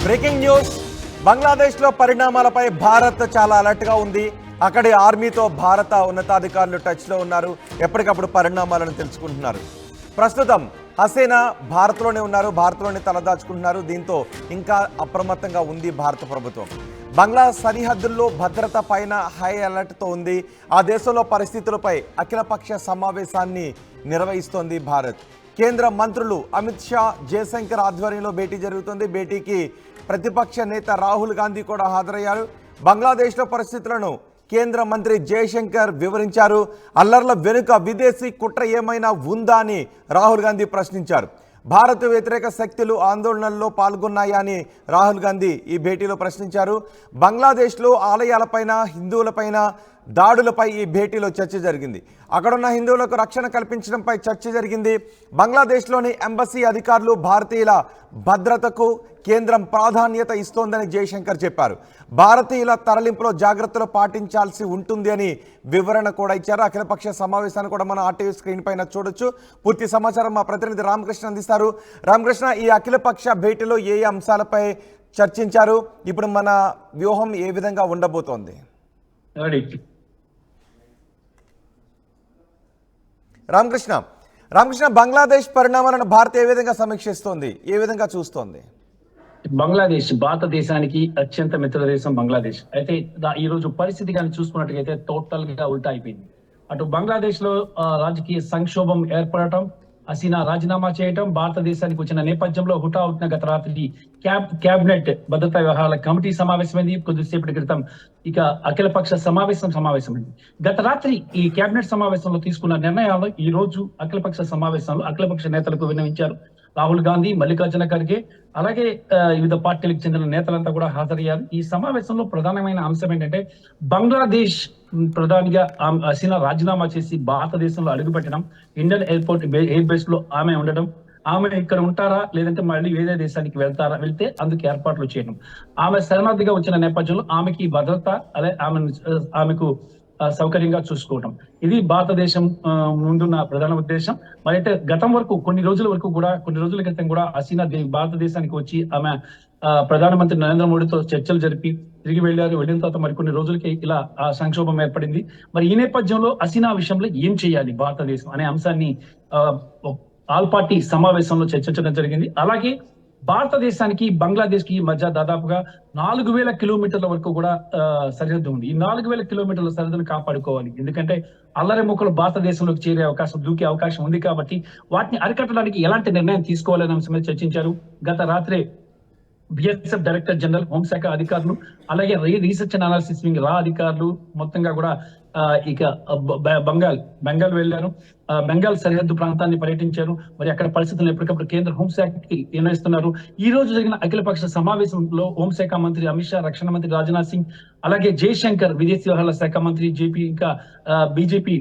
Breaking news. బంగ్లాదేశ్లో పరిణామాలపై భారత్ చాలా అలర్ట్గా ఉంది. అక్కడి ఆర్మీతో భారత ఉన్నతాధికారులు టచ్లో ఉన్నారు. ఎప్పటికప్పుడు పరిణామాలను తెలుసుకుంటున్నారు. ప్రస్తుతం హసీనా భారత్లోనే ఉన్నారు, భారత్లోనే తలదాచుకుంటున్నారు. దీంతో ఇంకా అప్రమత్తంగా ఉంది భారత ప్రభుత్వం. బంగ్లా సరిహద్దుల్లో భద్రత పైన హై అలర్ట్తో ఉంది. ఆ దేశంలో పరిస్థితులపై అఖిలపక్ష సమావేశాన్ని నిర్వహిస్తోంది భారత్. కేంద్ర మంత్రులు అమిత్ షా, జయశంకర్ ఆధ్వర్యంలో భేటీ జరుగుతుంది. భేటీకి ప్రతిపక్ష నేత రాహుల్ గాంధీ కూడా హాజరయ్యారు. బంగ్లాదేశ్లో పరిస్థితులను కేంద్ర మంత్రి జయశంకర్ వివరించారు. అల్లర్ల వెనుక విదేశీ కుట్ర ఏమైనా ఉందా అని రాహుల్ గాంధీ ప్రశ్నించారు. భారత్ వ్యతిరేక శక్తులు ఆందోళనల్లో పాల్గొన్నాయా అని రాహుల్ గాంధీ ఈ భేటీలో ప్రశ్నించారు. బంగ్లాదేశ్లో ఆలయాలపైన, హిందువులపైన దాడులపై ఈ భేటీలో చర్చ జరిగింది. అక్కడున్న హిందువులకు రక్షణ కల్పించడంపై చర్చ జరిగింది. బంగ్లాదేశ్లోని ఎంబసీ అధికారులు భారతీయుల భద్రతకు కేంద్రం ప్రాధాన్యత ఇస్తోందని జయశంకర్ చెప్పారు. భారతీయుల తరలింపులో జాగ్రత్తలు పాటించాల్సి ఉంటుంది అని వివరణ కూడా ఇచ్చారు. అఖిలపక్ష సమావేశాన్ని కూడా మనం ఆర్టీవీ స్క్రీన్ పైన చూడొచ్చు. పూర్తి సమాచారం మా ప్రతినిధి రామకృష్ణ అందిస్తారు. రామకృష్ణ, ఈ అఖిలపక్ష భేటీలో ఏ అంశాలపై చర్చించారు? ఇప్పుడు మన వ్యూహం ఏ విధంగా ఉండబోతోంది? రామకృష్ణ, బంగ్లాదేశ్ పరిణామాలను భారత్ ఏ విధంగా సమీక్షిస్తోంది, ఏ విధంగా చూస్తోంది? బంగ్లాదేశ్ భారతదేశానికి అత్యంత మిత్ర దేశం బంగ్లాదేశ్. అయితే ఈ రోజు పరిస్థితి కానీ చూసుకున్నట్టుగైతే టోటల్ గా ఉల్టా అయిపోయింది. అటు బంగ్లాదేశ్ లో రాజకీయ సంక్షోభం ఏర్పడటం, హసీనా రాజీనామా చేయటం, భారతదేశానికి వచ్చిన నేపథ్యంలో హుటాహుటిన గత రాత్రి కేబినెట్ భద్రతా వ్యవహారాల కమిటీ సమావేశమైంది. కొద్దిసేపటి క్రితం ఇక అఖిలపక్ష సమావేశమైంది. గత రాత్రి ఈ కేబినెట్ సమావేశంలో తీసుకున్న నిర్ణయాలు ఈ రోజు అఖిలపక్ష సమావేశంలో అఖిలపక్ష నేతలకు విన్నవించారు. రాహుల్ గాంధీ, మల్లికార్జున ఖర్గే, అలాగే వివిధ పార్టీలకు చెందిన నేతలంతా కూడా హాజరయ్యారు. ఈ సమావేశంలో ప్రధానమైన అంశం ఏంటంటే, బంగ్లాదేశ్ ప్రధానిగా హసీనా రాజీనామా చేసి భారతదేశంలో అడుగుపెట్టడం, ఇండియన్ ఎయిర్ బేస్ లో ఆమె ఉండడం, ఆమె ఇక్కడ ఉంటారా లేదంటే మళ్ళీ వేరే దేశానికి వెళ్తే అందుకు ఏర్పాట్లు చేయడం, ఆమె శరణార్థిగా వచ్చిన నేపథ్యంలో ఆమెకి భద్రత, అలాగే ఆమెకు సౌకర్యంగా చూసుకోవడం, ఇది భారతదేశం ముందున్న ప్రధాన ఉద్దేశం. మరి అయితే గతం వరకు కొన్ని రోజుల క్రితం కూడా హసీనా భారతదేశానికి వచ్చి ఆమె ప్రధానమంత్రి నరేంద్ర మోడీతో చర్చలు జరిపి తిరిగి వెళ్ళిన తర్వాత మరికొన్ని రోజులకి ఇలా సంక్షోభం ఏర్పడింది. మరి ఈ నేపథ్యంలో హసీనా విషయంలో ఏం చేయాలి భారతదేశం అనే అంశాన్ని ఆల్ పార్టీ సమావేశంలో చర్చించడం జరిగింది. అలాగే భారతదేశానికి బంగ్లాదేశ్ కి మధ్య దాదాపుగా 4000 కిలోమీటర్ల వరకు కూడా సరిహద్దు ఉంది. ఈ 4000 కిలోమీటర్ల సరిహద్దును కాపాడుకోవాలి. ఎందుకంటే అల్లరి ముక్కలు భారతదేశంలోకి చేరే అవకాశం, దూకే అవకాశం ఉంది. కాబట్టి వాటిని అరికట్టడానికి ఎలాంటి నిర్ణయం తీసుకోవాలనే అంశం మీద చర్చించారు. గత రాత్రే బిఎస్ఎఫ్ డైరెక్టర్ జనరల్, హోంశాఖ అధికారులు, అలాగే రీసెర్చ్ అండ్ అనాలిసిస్ వింగ్ రా అధికారులు మొత్తంగా కూడా ఇక బెంగాల్ వెళ్లారు. బెంగాల్ సరిహద్దు ప్రాంతాన్ని పర్యటించారు. మరి అక్కడ పరిస్థితులను ఎప్పటికప్పుడు కేంద్ర హోంశాఖకి నిర్ణయిస్తున్నారు. ఈ రోజు జరిగిన అఖిలపక్ష సమావేశంలో హోంశాఖ మంత్రి అమిత్ షా, రక్షణ మంత్రి రాజ్నాథ్ సింగ్, అలాగే జయశంకర్, విదేశీ వ్యవహారాల శాఖ మంత్రి జేపీ, ఇంకా బీజేపీ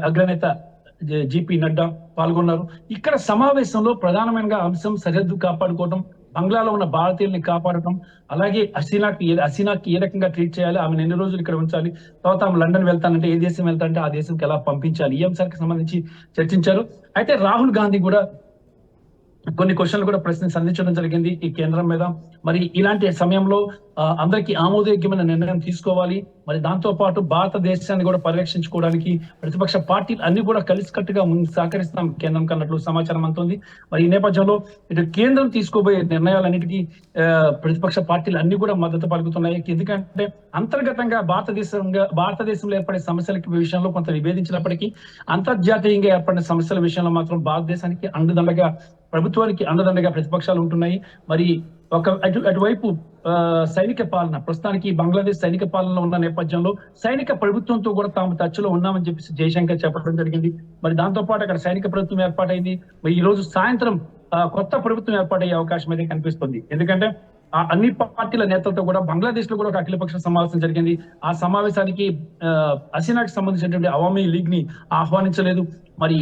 అగ్రనేత జేపీ నడ్డా పాల్గొన్నారు. ఇక్కడ సమావేశంలో ప్రధానమైన అంశం సరిహద్దు కాపాడుకోవడం, బంగ్లాలో ఉన్న భారతీయుల్ని కాపాడటం, అలాగే హసీనాకి ఏ రకంగా ట్రీట్ చేయాలి, ఆమెను ఎన్ని రోజులు ఇక్కడ ఉంచాలి, తర్వాత ఆమె లండన్ వెళ్తానంటే ఏ దేశం వెళ్తానంటే ఆ దేశంకి ఎలా పంపించాలి, ఈ అంశానికి సంబంధించి చర్చించారు. అయితే రాహుల్ గాంధీ కూడా కొన్ని క్వశ్చన్లు కూడా సంధించడం జరిగింది ఈ కేంద్రం మీద. మరి ఇలాంటి సమయంలో అందరికీ ఆమోదయోగ్యమైన నిర్ణయం తీసుకోవాలి. మరి దాంతో పాటు భారతదేశాన్ని కూడా పరిరక్షించుకోవడానికి ప్రతిపక్ష పార్టీలు అన్ని కూడా కలిసికట్టుగా సహకరిస్తాం కేంద్రం కన్నట్లు సమాచారం అందుతుంది. మరి ఈ నేపథ్యంలో ఇటు కేంద్రం తీసుకోబోయే నిర్ణయాలన్నిటికీ ప్రతిపక్ష పార్టీలు అన్ని కూడా మద్దతు పలుకుతున్నాయి. ఎందుకంటే అంతర్గతంగా భారతదేశంలో ఏర్పడే సమస్యల విషయంలో కొంత విభేదించినప్పటికీ అంతర్జాతీయంగా ఏర్పడిన సమస్యల విషయంలో మాత్రం భారతదేశానికి ప్రభుత్వానికి అండదండగా ప్రతిపక్షాలు ఉంటున్నాయి. మరి అటువైపు సైనిక పాలన, ప్రస్తుతానికి బంగ్లాదేశ్ సైనిక పాలనలో ఉన్న నేపథ్యంలో సైనిక ప్రభుత్వంతో కూడా తాము టచ్ లో ఉన్నామని చెప్పేసి జయశంకర్ చెప్పడం జరిగింది. మరి దాంతో పాటు అక్కడ సైనిక ప్రభుత్వం ఏర్పాటైంది. మరి ఈ రోజు సాయంత్రం కొత్త ప్రభుత్వం ఏర్పాటయ్యే అవకాశం అయితే కనిపిస్తుంది. ఎందుకంటే అన్ని పార్టీల నేతలతో కూడా బంగ్లాదేశ్ లో కూడా ఒక అఖిలపక్ష సమావేశం జరిగింది. ఆ సమావేశానికి హసీనాకి సంబంధించినటువంటి అవామీ లీగ్ ని ఆహ్వానించలేదు. మరి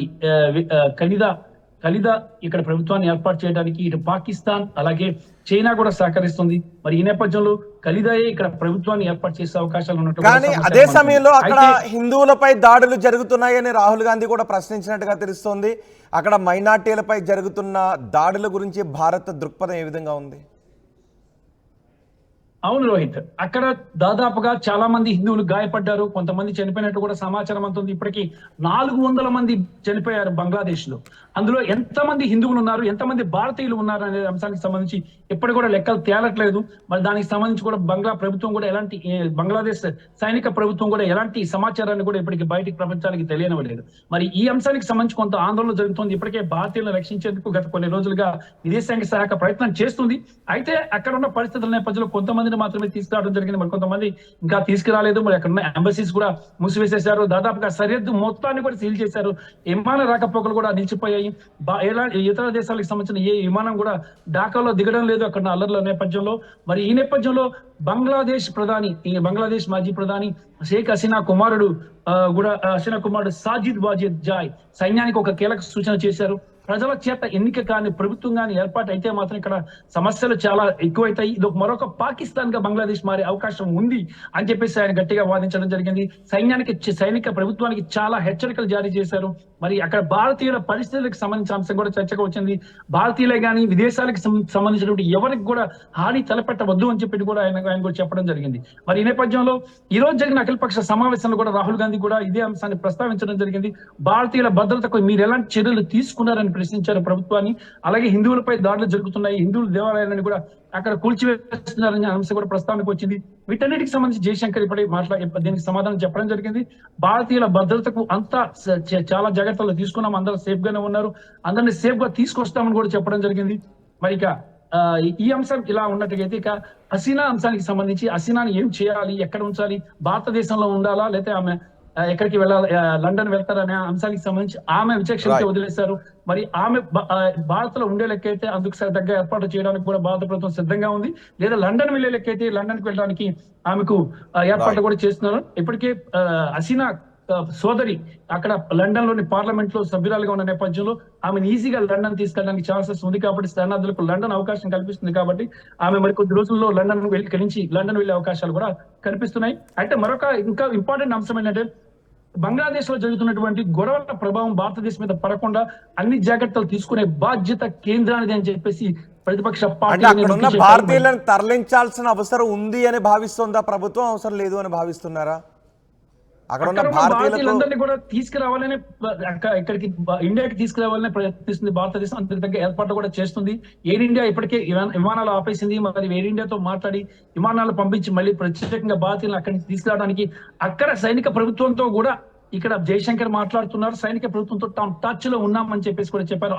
ఖలీదా ఇక్కడ ప్రభుత్వాన్ని ఏర్పాటు చేయడానికి ఇటు పాకిస్తాన్ అలాగే చైనా కూడా సహకరిస్తుంది. మరి ఈ నేపథ్యంలో ఖలీదాయే ఇక్కడ ప్రభుత్వాన్ని ఏర్పాటు చేసే అవకాశాలు ఉన్నట్టు. కానీ అదే సమయంలో అక్కడ హిందువులపై దాడులు జరుగుతున్నాయని రాహుల్ గాంధీ కూడా ప్రశ్నించినట్టుగా తెలుస్తోంది. అక్కడ మైనార్టీలపై జరుగుతున్న దాడుల గురించి భారత దృక్పథం ఏ విధంగా ఉంది? అవును రోహిత్, అక్కడ దాదాపుగా చాలా మంది హిందువులు గాయపడ్డారు, కొంతమంది చనిపోయినట్టు కూడా సమాచారం అంతుంది. ఇప్పటికీ 400 మంది చనిపోయారు బంగ్లాదేశ్ లో. అందులో ఎంతమంది హిందువులు ఉన్నారు, ఎంతమంది భారతీయులు ఉన్నారు అనే అంశానికి సంబంధించి ఇప్పటి కూడా లెక్కలు తేలట్లేదు. మరి దానికి సంబంధించి కూడా బంగ్లా ప్రభుత్వం కూడా బంగ్లాదేశ్ సైనిక ప్రభుత్వం కూడా ఎలాంటి సమాచారాన్ని కూడా ఇప్పటికి బయటికి ప్రపంచానికి తెలియనివ్వలేదు. మరి ఈ అంశానికి సంబంధించి కొంత ఆందోళన జరుగుతుంది. ఇప్పటికే భారతీయులను రక్షించేందుకు గత కొన్ని రోజులుగా విదేశాంగ శాఖ ప్రయత్నం చేస్తుంది. అయితే అక్కడ ఉన్న పరిస్థితుల నేపథ్యంలో కొంతమందిని మాత్రమే తీసుకురావడం జరిగింది. మరి కొంతమంది ఇంకా తీసుకురాలేదు. మరి అక్కడ ఉన్న ఎంబసీస్ కూడా మూసివేసేశారు. దాదాపుగా సరిహద్దు మొత్తాన్ని కూడా సీల్ చేశారు. విమాన రాకపోకలు కూడా నిలిచిపోయాయి. ఇతర దేశాలకు సంబంధించిన ఏ విమానం కూడా ఢాకాలో దిగడం లేదు అక్కడ అల్లర్ల నేపథ్యంలో. మరి ఈ నేపథ్యంలో బంగ్లాదేశ్ మాజీ ప్రధాని షేక్ హసీనా కుమారుడు సాజిద్ వాజిద్ జాయ్ సైన్యానికి ఒక కీలక సూచన చేశారు. ప్రజల చేత ఎన్నిక కానీ ప్రభుత్వం కానీ ఏర్పాటు అయితే మాత్రం ఇక్కడ సమస్యలు చాలా ఎక్కువైతాయి. ఇది మరొక పాకిస్తాన్ గా బంగ్లాదేశ్ మారే అవకాశం ఉంది అని చెప్పేసి ఆయన గట్టిగా వాదించడం జరిగింది. సైనిక ప్రభుత్వానికి చాలా హెచ్చరికలు జారీ చేశారు. మరి అక్కడ భారతీయుల పరిస్థితులకు సంబంధించిన అంశం కూడా చర్చకు వచ్చింది. భారతీయులే కానీ విదేశాలకు సంబంధించినటువంటి ఎవరికి కూడా హాని తలపెట్టవద్దు అని చెప్పి కూడా ఆయన కూడా చెప్పడం జరిగింది. మరి ఈ నేపథ్యంలో ఈ రోజు జరిగిన అఖిలపక్ష సమావేశంలో కూడా రాహుల్ గాంధీ కూడా ఇదే అంశాన్ని ప్రస్తావించడం జరిగింది. భారతీయుల భద్రతకు మీరు ఎలాంటి చర్యలు తీసుకున్నారని ప్రశ్నించారు ప్రభుత్వాన్ని. అలాగే హిందువులపై దాడులు జరుగుతున్నాయి, హిందువుల దేవాలయాలను కూడా అక్కడ కూల్చివేస్తున్నారనే అంశం కూడా ప్రస్తావనకు వచ్చింది. వీటన్నిటికి సంబంధించి జయశంకర్ దీనికి సమాధానం చెప్పడం జరిగింది. భారతీయుల భద్రతకు అంతా చాలా జాగ్రత్తలు తీసుకున్నాం, అందరూ సేఫ్ గానే ఉన్నారు, అందరినీ సేఫ్ గా తీసుకొస్తామని కూడా చెప్పడం జరిగింది. మరి ఇక ఈ అంశం ఇలా ఉన్నట్టుగైతే ఇక హసీనా అంశానికి సంబంధించి హసీనాని ఏం చేయాలి, ఎక్కడ ఉంచాలి, భారతదేశంలో ఉండాలా లేకపోతే ఆమె ఎక్కడికి వెళ్ళాలి, లండన్ వెళ్తారనే అంశానికి సంబంధించి ఆమె విచక్షణకి వదిలేశారు. మరి ఆమె భారత్ లో ఉండే లెక్కైతే అందుకు తగ్గ ఏర్పాటు చేయడానికి కూడా భారత ప్రభుత్వం సిద్ధంగా ఉంది. లేదా లండన్ వెళ్లే లెక్కైతే లండన్ కి వెళ్ళడానికి ఆమెకు ఏర్పాట్లు కూడా చేస్తున్నారు. ఇప్పటికే హసీనా సోదరి అక్కడ లండన్ లోని పార్లమెంట్ లో సభ్యురాలుగా ఉన్న నేపథ్యంలో ఆమెను ఈజీగా లండన్ తీసుకెళ్ళడానికి ఛాన్సెస్ ఉంది. కాబట్టి శరణార్థులకు లండన్ అవకాశం కల్పిస్తుంది. కాబట్టి ఆమె మరి కొద్ది రోజుల్లో లండన్ వెళ్లే అవకాశాలు కూడా కనిపిస్తున్నాయి. అయితే మరొక ఇంకా ఇంపార్టెంట్ అంశం ఏంటంటే బంగ్లాదేశ్ లో జరుగుతున్నటువంటి గొడవల ప్రభావం భారతదేశం మీద పడకుండా అన్ని జాగ్రత్తలు తీసుకునే బాధ్యత కేంద్రానిది అని చెప్పేసి ప్రతిపక్ష పార్టీ భారతీయులను తరలించాల్సిన అవసరం ఉంది అని భావిస్తోందా ప్రభుత్వం, అవసరం లేదు అని భావిస్తున్నారా? అక్కడ ఉన్న భారతీయులందరినీ కూడా తీసుకురావాలని ఇక్కడికి ఇండియాకి తీసుకురావాలని ప్రయత్నిస్తుంది భారతదేశం. అంతకు తగ్గ ఏర్పాట్లు కూడా చేస్తుంది. ఎయిర్ ఇండియా ఇప్పటికే విమానాలు ఆపేసింది. మరి ఎయిర్ ఇండియాతో మాట్లాడి విమానాలు పంపించి మళ్ళీ ప్రత్యేకంగా భారతీయులను అక్కడి నుంచి తీసుకురావడానికి అక్కడ సైనిక ప్రభుత్వంతో కూడా ఇక్కడ జయశంకర్ మాట్లాడుతున్నారు. సైనిక ప్రభుత్వంతో తాము టచ్ లో ఉన్నామని చెప్పేసి కూడా చెప్పారు.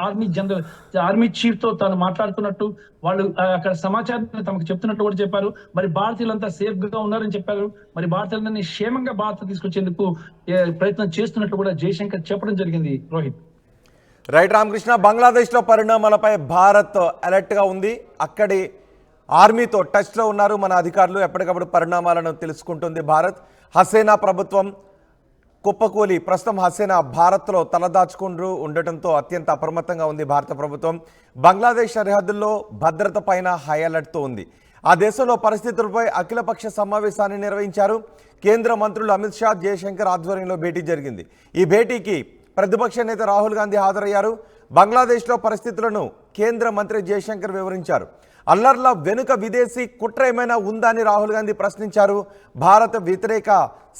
ఆర్మీ చీఫ్ తో తాను మాట్లాడుతున్నట్టు వాళ్ళు అక్కడ సమాచారాన్ని తమకు చెప్తున్నట్టు కూడా చెప్పారు. మరి భారతీయులంతా సేఫ్ గా ఉన్నారని చెప్పారు. మరి భారతీయులందరినీ క్షేమంగా భారత్ తీసుకొచ్చేందుకు ప్రయత్నం చేస్తున్నట్టు కూడా జయశంకర్ చెప్పడం జరిగింది. రోహిత్ రైట్ రామకృష్ణ, బంగ్లాదేశ్ లో పరిణామాలపై భారత్ అలర్ట్ గా ఉంది. అక్కడి ఆర్మీతో టచ్ లో ఉన్నారు మన అధికారులు. ఎప్పటికప్పుడు పరిణామాలను తెలుసుకుంటుంది భారత్. హసీనా ప్రభుత్వం కుప్పకూలి ప్రస్తుతం హసీనా భారత్లో తలదాచుకుంటూ ఉండటంతో అత్యంత అప్రమత్తంగా ఉంది భారత ప్రభుత్వం. బంగ్లాదేశ్ సరిహద్దుల్లో భద్రత పైన హై అలర్ట్తో ఉంది. ఆ దేశంలో పరిస్థితులపై అఖిలపక్ష సమావేశాన్ని నిర్వహించారు. కేంద్ర మంత్రులు అమిత్ షా, జయశంకర్ ఆధ్వర్యంలో భేటీ జరిగింది. ఈ భేటీకి ప్రతిపక్ష నేత రాహుల్ గాంధీ హాజరయ్యారు. బంగ్లాదేశ్లో పరిస్థితులను కేంద్ర మంత్రి జయశంకర్ వివరించారు. అల్లర్ల వెనుక విదేశీ కుట్ర ఏమైనా ఉందా అని రాహుల్ గాంధీ ప్రశ్నించారు. భారత వ్యతిరేక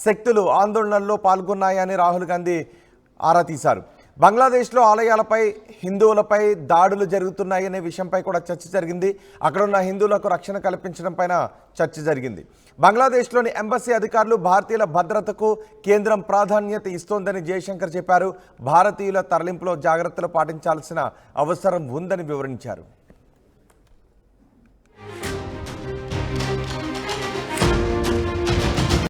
శక్తులు ఆందోళనల్లో పాల్గొన్నాయని రాహుల్ గాంధీ ఆరా తీశారు. బంగ్లాదేశ్లో ఆలయాలపై హిందువులపై దాడులు జరుగుతున్నాయనే విషయంపై కూడా చర్చ జరిగింది. అక్కడున్న హిందువులకు రక్షణ కల్పించడం పైన చర్చ జరిగింది. బంగ్లాదేశ్లోని ఎంబసీ అధికారులు భారతీయుల భద్రతకు కేంద్రం ప్రాధాన్యత ఇస్తోందని జయశంకర్ చెప్పారు. భారతీయుల తరలింపులో జాగ్రత్తలు పాటించాల్సిన అవసరం ఉందని వివరించారు.